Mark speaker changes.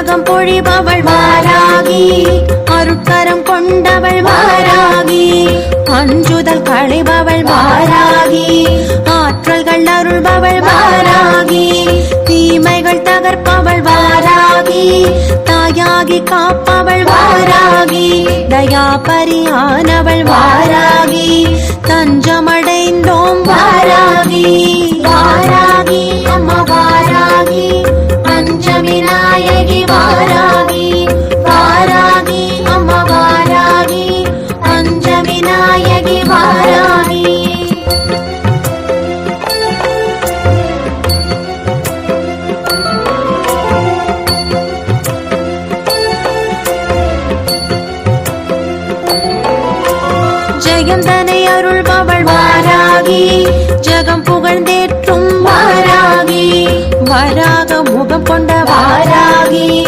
Speaker 1: அருட்கரம் பொழிபவள் வாராகி அருட்கரம் கொண்டவள் வாராகி அஞ்சுதல் களைபவள் வாராகி ஆற்றல்கள் அருள்பவள் வாராகி தீமைகள் தகர்ப்பவள் வாராகி தாயாகி காப்பவள் வாராகி தயாபரியானவள் வாராகி தஞ்சமடைந்தோம் வாராகி வாராகி அம்மா வாராகி பஞ்சமி நாயகி வாராகி வாராகி அம்மா வாராகி பஞ்சமி நாயகி வாராகி ஜெயந்தனை அருள்பவள் வாராகி ஜகம் புகழ்ந்தேற்றும் வாராகி வராக முகம் கொண்ட வாராகி